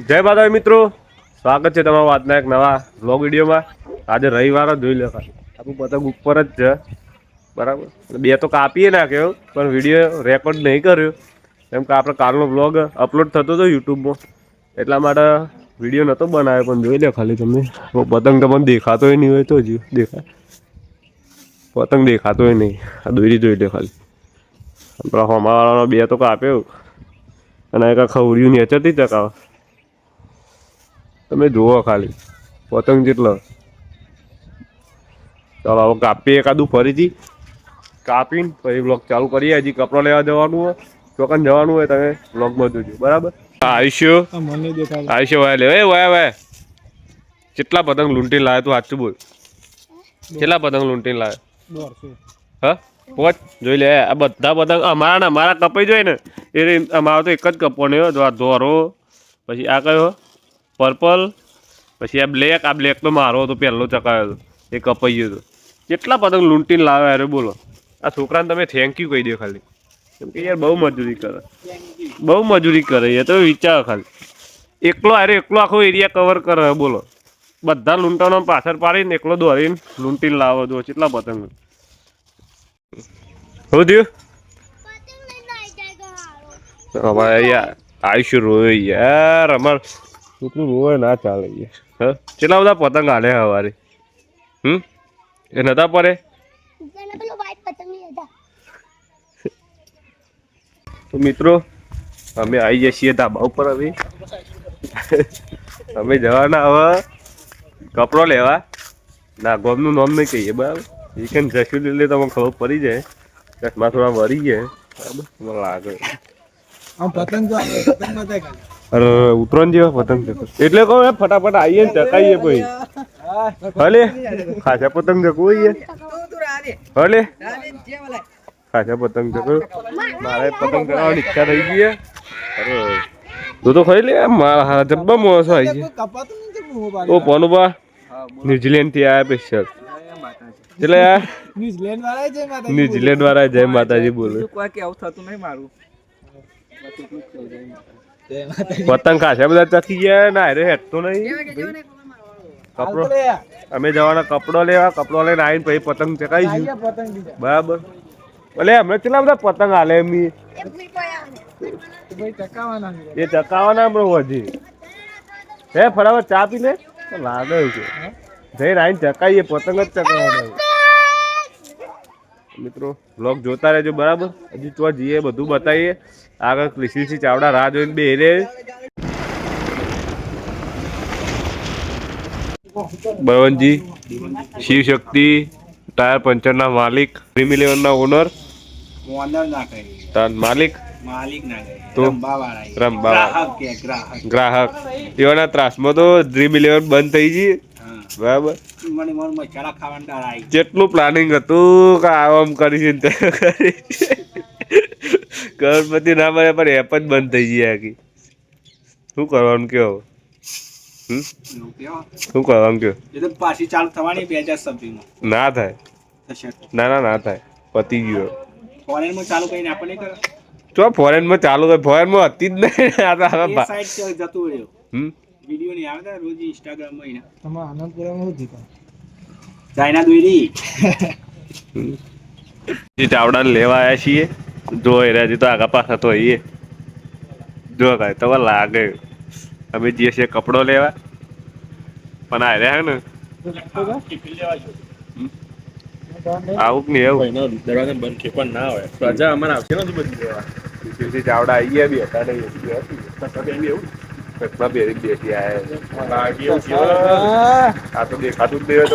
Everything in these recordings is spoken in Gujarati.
જય માતાજી મિત્રો, સ્વાગત છે તમારું આજના એક નવા વ્લોગ વિડીયોમાં. આજે રવિવાર જ જોઈ લો, આપણું પતંગ ઉપર જ છે બરાબર. બે તો કાપીએ નાખ્યો પણ વિડીયો રેકોર્ડ નહીં કર્યો કેમ કે આપણે કાલનો વ્લોગ અપલોડ થતો હતો યુટ્યુબમાં, એટલા માટે વિડીયો નહોતો બનાવ્યો. પણ જોઈ લો ખાલી તમે પતંગ તમને દેખાતોય નહીં હોય તો જ દેખાય, પતંગ દેખાતોય નહીં. આ દોરી જોઈ લો ખાલી, આપણા હોમાવાળાનો બે તો કાપ્યો અને એક ખવડિયું નેચરથી ચકાવે. તમે જુઓ ખાલી પતંગ જેટલો. ચાલો હવે કાપીએ એકાદું ફરીથી, કાપીને પછી બ્લોગ ચાલુ કરીએ. હજી કપડાં લેવા જવાનું હોય, ચોકન જવાનું હોય તમે બ્લોગમાં જોજો બરાબર. આયુષ્ય વાય લે વાય વાય કેટલા પતંગ લૂંટીને લાવે તું સાચું બોલ, કેટલા પતંગ લૂંટીને લાવે? હા પોચ જોઈ લે. આ બધા પતંગ અમારા ને અમારા કપાઈ જાય ને એ અમારો તો એક જ કપવાનો ધોરો, પછી આ કયો પર્પલ, પછી આ બ્લેક તો મારો હતો પહેલો ચકાયો હતો એ કપાઈ ગયો હતો. કેટલા પતંગ લૂંટીને લાવે અરે બોલો. આ છોકરાને તમે થેન્ક યુ કહી દો ખાલી, કેમ કે યાર બહુ મજૂરી કરે, બહુ મજૂરી કરે યાર. તમે વિચારો ખાલી એકલો આખો એરિયા કવર કરે બોલો. બધા લૂંટવાનો પાછળ પાડીને એકલો દોરીને લૂંટીને લાવો જો કેટલા પતંગ. શું થયું? અમારે યાર આયુષ્ય રોય યાર, અમાર એટલું રોય ના ચાલે યાર. હા કેટલા બધા પતંગ હાલે સવારે. એ નતા પડે તો મિત્રો અમે આવી જઈએ છીએ ધાબા ઉપર. હવે અમે જવાના હવે કપડો લેવા. ના ગોમનું નામ નહીં કહીએ બરાબર, એ કેમ જશું એટલે તમને ખબર પડી જાય. ચશ્મા થોડા વરી જાય બરાબર, મને લાગે અરે ઉતરણ જેવા પતંગ છે એટલે કહો ફટાફટ આવીએ ને ચકાઈએ. પછી હલે ખાસા પતંગ ચકવું હલે ખાસા પતંગ ચકવું. મારે પતંગ ચગાવવાની ઈચ્છા થઈ ગઈ. અરે તું તો ખાઈ લે. મારા હારા જબ્બા મોસો આવી છે. ઓ પોનુબા ન્યુઝીલેન્ડ થી આવ્યા સ્પેશિયલ. એટલે ન્યુઝીલેન્ડ વાળા જય માતાજી બોલે. પતંગ ખાસા બધા ચકી ગયા ના અરે હેઠતો નહીં. કપડો અમે જવાના કપડો લેવા, કપડો લઈને આવીને પછી પતંગ ચકાઈશું બરાબર. એટલે અમે કેટલા બધા પતંગ હાલે એમ એ ચકાવાના હમણાં હજી. હે ફટાફટ ચા પી લે લાગે છે. જઈને આવીને ચકાઈએ પતંગ જ ચકાવવાના. મિત્રો બ્લોગ જોતા રહેજો બરાબર. હજી તો જઈએ બધું બતાવીએ. આગળ કૃષિ ચાવડા રાહ જોઈને બે રે. બળવંતજી શિવશક્તિ ટાયર પંચરના માલિક, ડ્રીમ 11 ના ઓનર માલિક તો રંબા ગ્રાહક એવાના ત્રાસમાં તો ડ્રીમ 11 બંધ થઈ ગઈ બરાબર. કેટલું પ્લાનિંગ હતું કે આમ કરી ગણપતિ ના મળે પણ એપ જ બંધ થઈ ગઈ આખી. શું કરવાનું કયો? શું કરવાનું કયો? પાછી ચાલુ થવાની 2026 ના થાય. ના થાય, પતી ગયો. ફોરેનમાં ચાલુ કરીને આપણે કરે ચો ફોરેનમાં ચાલુ થાય, ફોરેનમાં હતી જ નહીં. એ સાઈડ જતું રહ્યો. વિડિયો નહીં આવતા રોજ ઇન્સ્ટાગ્રામ માં તમારા આનંદપુરામાં હું જીતા ચાઇના દોરી ચાવડાને લેવા આવ્યા છીએ. જો હજી તો આગા પાછા તો એ જો કાંઈ તો લાગે. અમે જઈએ છીએ કપડો લેવા પણ આ રહ્યા ને આવું નહીં એવું દરવાજા બંધ છે પણ ના હોય પ્રજા અમારે આવશે ને બધી લેવા. ચાવડા આવી ગયા બી હતા એવું પહેરી બેસી આવ્યા. આ તો દેખાતું જ નહીં હોય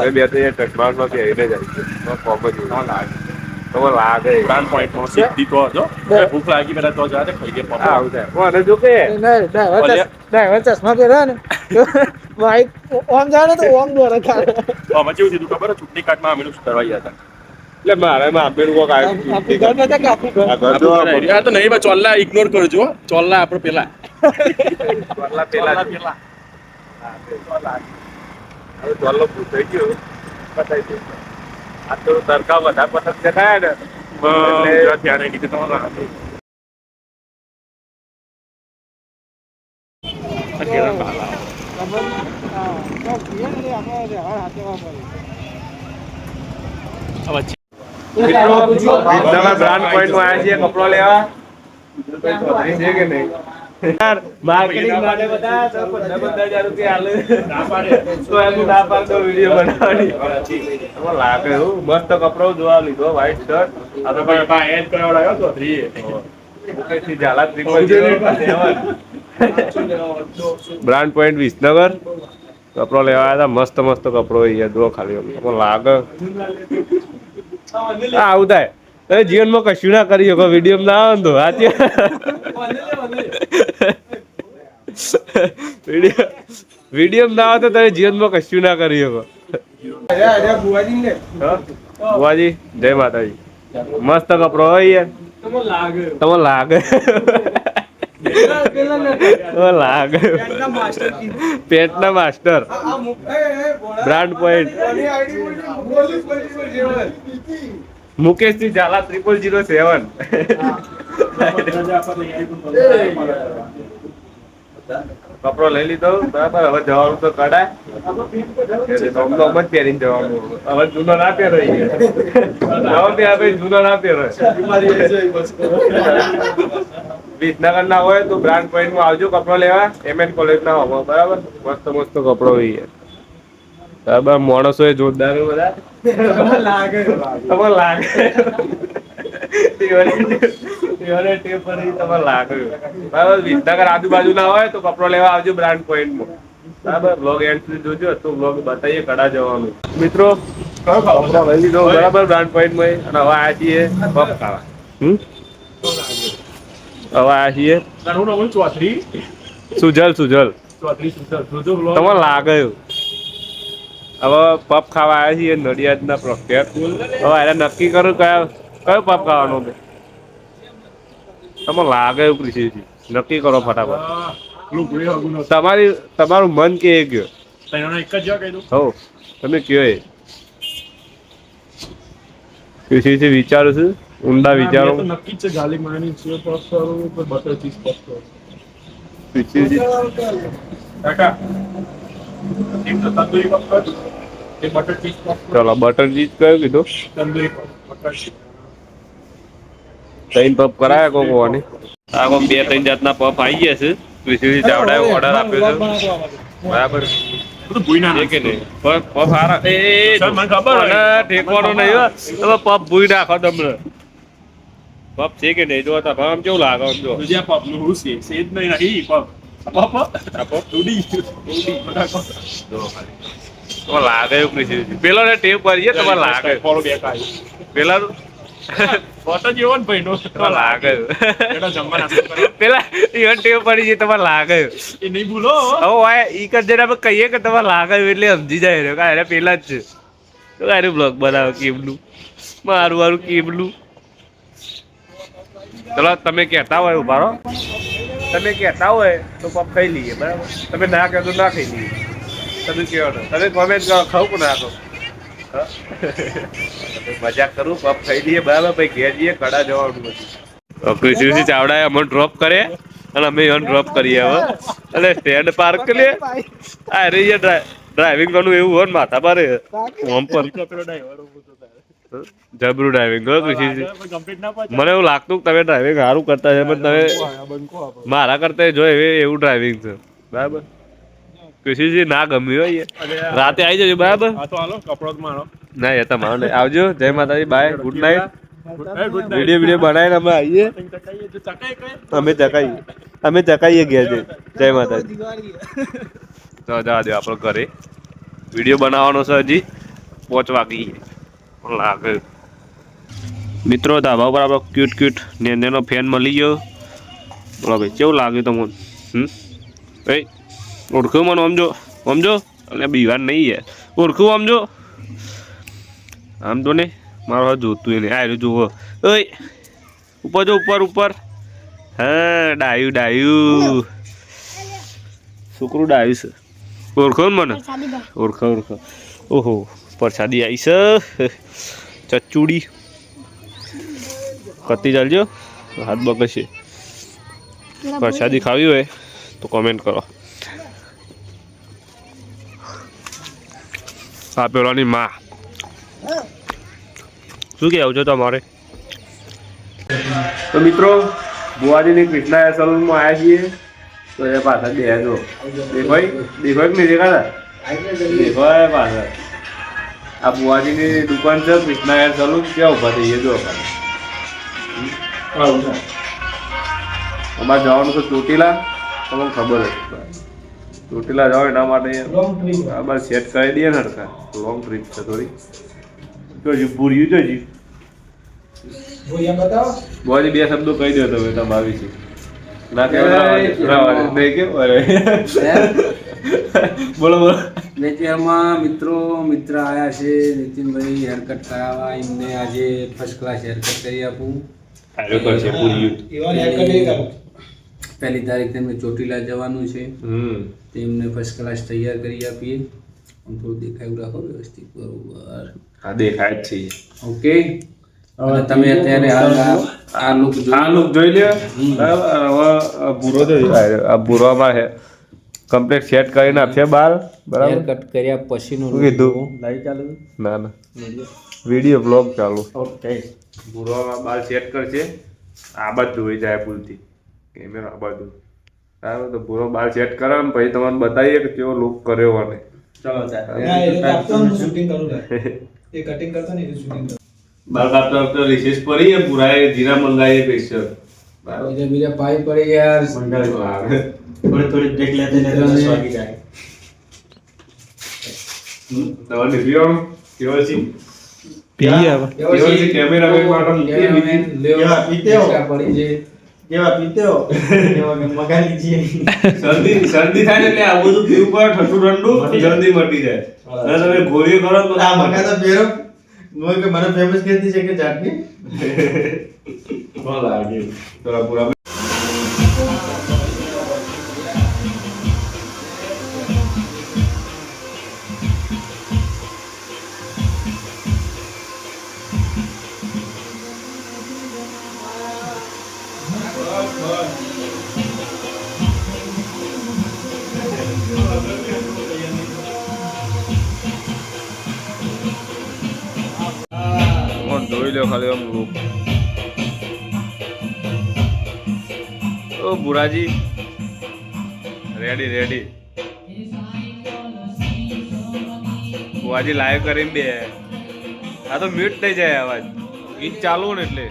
તો બે તો ચશ્મામાં પહેરીને જાય કોમ જ લાગે. તો લાગે પોઈન્ટ સીધી તો જો ભૂખ લાગી પેલા તો જા ખાઈ ગયા આવું થાય. અને જો કે ડ્રાઈવર ચશ્મા પહેર્યા ને બાઈક ઓમ જાય તો ઓમ દોરે ખાલે. આમાં કેવું થયું ખબર? ચૂંટણી કાર્ડમાં અમે કરવા ગયા હતા એટલે મારે આપેલું કોક આવ્યું તો નહીં. ચોલ્લા ઇગ્નોર કરજો. ચોલ્લા આપડે પેલા ચોલ્લો થઈ ગયો બતાવી દે. આ તો તડકા વધારે પસંદ દેખાયા ને ત્યાં નહીં કીધું તમારા બ્રાન્ડ પોઈન્ટ માં આવ્યા છીએ કપડો લેવા છે કે નહીં માર્કેટિંગ માટે બધા 15,000 રૂપિયા આલે તો એનું ના પાડતો વિડિયો બનાવવાની લાગે હું મસ્ત કપડો જોવા લીધો વ્હાઈટ શર્ટ આ તો પણ બા એડ કરાવડાયો તો 3 કઈથી ઝાલા 3 બ્રાન્ડ પોઈન્ટ વિસનગર કપડો લેવા આવ્યા હતા મસ્ત મસ્ત કપડો અહીંયા જો ખાલી લાગે આવું થાય તમે જીવનમાં કશું ના કરી શકો વિડીયો ના આવે તો આજે વિડીયો ના આવે તો તમે જીવનમાં કશું ના કરી શકો બુવાજી જય માતાજી મસ્ત કપડો હોય તમને લાગે લાગે પેટના માસ્ટર બ્રાન્ડ પોઈન્ટ મુકેશ થી ઝાલા 0007 કપડો લઈ લીધો બરાબર હવે જવાનું તો કડાય પહેરીને જવાનું હવે જૂનો ના પહેરાય જૂનો ના પહેરાય વિસનગર ના હોય તો બ્રાન્ડ પોઈન્ટ માં આવજો કપડો લેવા MN કોલેજ ના હોવો બરાબર મસ્ત મસ્ત કપડો હોય બરાબર માણસો એ જોરદાર બધા લાગે વિસનગર આજુબાજુ ના હોય તો કપડો લેવા આવજો બ્રાન્ડ પોઈન્ટ માં બરાબર બ્લોગ એન્ડ સુધી જોજો તો બ્લોગ બતાવીએ કડા જવાનું મિત્રો કપડો લઈ લીધો બરાબર બ્રાન્ડ પોઈન્ટ માં અને હવે આ છીએ પપ ખાવા હવે આ છીએ સુજલ તમને લાગે હવે પપ ખાવા આવ્યા છીએ નડિયાદ ના પ્રખ્યાત હવે એને નક્કી કરું કયો પપ ખાવાનો તમને લાગે એવું પૂછે છે નક્કી કરો ફટાફટ તમારું મન કે ગયો હો તમે કયો એ છે વિચારું છું ઊંડા વિચારો નક્કી છે ગાર્લિક માયોનીઝ છે પફ કરું તો બટર ચીઝ પફ કરું કાકા એક તો તંદૂરી પફ કર એક બટર ચીઝ પફ ચલો બટર ચીઝ કયો કીધું તંદૂરી પફ બટર ચીઝ ત્રણ પપ કરાયા કોકોની આ કોક 2-3 જાતના પપ આવી ગયા છે વિશેષ ચાવડાએ ઓર્ડર આપ્યો છે બરાબર બધું ભૂઈ ના કે નહીં પપ હારા એ મને ખબર અને ઠેકવાનો નહીં હો તમે પપ ભૂઈ નાખો તમને પપ છે કે નહીં જો તા આમ કેવું લાગે આમ જો તુજ્યા પફ નું હું છે સેજ નહીં નહીં પફ પફ આ પપ ઉડી તો લાગે એવું કૃષિ પેલો ને ટેપ કરીએ તમારે લાગે ફોલો બેક આવી પેલા ફોટો જેવો ને ભાઈ નો તો લાગે એનો જમવા નાસ્તો કરો પેલા ઈવન ટેપ પડી છે તમારે લાગે એ નહીં ભૂલો હવે વાય ઈ કર આપણે કહીએ કે તમારે લાગે એટલે સમજી જાય કે અરે પેલા જ છે તો અરે બ્લોગ બનાવો કેમનું મારું કેમનું ચલો તમે કહેતા હોય ઉભા રહો તમે કહેતા હોય તો પપ ખાઈ લઈએ બરાબર તમે ના કહેતો ના ખાઈ લઈએ તમે કહો ને તમે કોમેન્ટ કરો ખાવ કે ના ખાવ મજાક કરું પપ ખાઈ લઈએ બરાબર પછી ઘેર જઈએ કડા જવાનું નથી કૃષિ ચાવડાએ અમને ડ્રોપ કરે અને અમે એને ડ્રોપ કરીએ હવે એટલે સ્ટેન્ડ પાર્ક લે આ રે ડ્રાઇવિંગ કરવું એવું હોય ને માથા પારે હોમ પર જબરું ડ્રાઇવિંગ કૃષિ મને એવું લાગતું કે તમે ડ્રાઇવિંગ સારું કરતા છે પણ તમે મારા કરતા જો એવું ડ્રાઇવિંગ છે બરાબર કૃષિજી ના ગમ્યું હોય રાતે આવી જજો બરાબર ના એ તમારો નહીં આવજો જય માતાજી બાય ગુડ નાઇટ વિડીયો બનાવીને અમે આવીએ અમે ચકાઈએ ગયા છે જય માતાજી તો જવા દો આપણો ઘરે વિડીયો બનાવવાનો છે હજી 5 વાગી લાગે મિત્રો ધાબા પર આપણો ક્યુટ નેનો ફેન મળી ગયો બોલો ભાઈ કેવું લાગ્યું તમને ભાઈ ઓળખ્યું મને સમજો એટલે બીવાર નહીં યાર ઓળખું સમજો આમ તો ને મારો હાથ જોતું નહીં આ જુઓ ઓય ઉપર જો ઉપર હા ડાયું છોકરું ડાયું છે ઓળખો ને મને ઓળખો ઓહો પ્રસાદી આવી છે ચચુડી કતી ચાલજો હાથ બગશે પ્રસાદી ખાવી હોય તો કોમેન્ટ કરો આ પેલાની માં શું કહેવું છે તમારે? તો મિત્રો બુવાજીની કૃષ્ણા સલૂનમાં આવ્યા છીએ તો એ પાછળ બે જો દેખાય કે નહીં દેખાતા દેખાય પાછળ આ બુવાજીની દુકાન છે કૃષ્ણા હેર સલૂન ક્યાં ઊભા થઈએ જો અમારે જવાનું છે ચોટીલા તમને ખબર હશે ચોટીલા જાઓ એના માટે અમારે સેટ કરી દઈએ ને હરખા લોંગ ટ્રીપ છે થોડી જોજી પૂર્યું જોજી બુવાજી બે શબ્દો કહી દો તમે તમારા વિશે ના કે નહીં કે બોલો બોલો નેચરમાં મિત્ર આયા છે નીતિનભાઈ હેરકટ કરાવવા એમને આજે ફર્સ્ટ ક્લાસ હેરકટ કરી આપું. પહેલી તારીખ તેમને ચોટીલા જવાનું છે તેમને ફર્સ્ટ ક્લાસ તૈયાર કરી આપીએ. આમ થોડું દેખાયું રાખો વ્યવસ્થિત બરોબર. હા દેખાય જ છે. ઓકે તમે અત્યારે આ લુક જોઈ લે ભૂરો આ ભૂરોમાં છે કમ્પ્લીટ સેટ કરીને આપશે બાલ બરાબર હેરકટ કર્યા પછીનું કીધું લાઈવ ચાલુ ના ના વિડીયો બ્લોગ ચાલુ ભૂરોમાં બાલ સેટ કરશે આ બાજુ જોઈ જાય ભૂલથી કેમેરા આ બાજુ બરાબર તો ભૂરો બાલ સેટ કરે ને પછી તમને બતાવીએ કે કેવો લુક કર્યો અને ચલો શૂટિંગ કરું એ કટિંગ કરતો ને શૂટિંગ બાલ કાપતા રિસેસ પડી પૂરા જીરા મંગાવીએ સ્પેશિયલ બીજા પાઈ પડી ગયા થોડી બ્રેક લેતે ને 10 વાગી જાય તમારે પીવાનું કેવાસી કેવાસી કેમેરામેન માટે કેવા પીતે હો પડી છે કેવા પીતે હો કેવા મગા લીજીએ શરદી થાય એટલે આ બધું પીવું પડે ઠંડુ ઠંડુ જલ્દી મટી જાય અને તમે ગોળીઓ કરો તો આ મગા તો ફેરો મોય કે મને ફેમસ કહેતી છે કે ચાટની બોલ આગે થોડા પૂરા જોઈ લો ખાલી આમ લુક ઓ બુરાજી રેડી બુઆજી લાઈવ કરીને બે આ તો મ્યુટ થઈ જાય અવાજ ગીત ચાલુ ને એટલે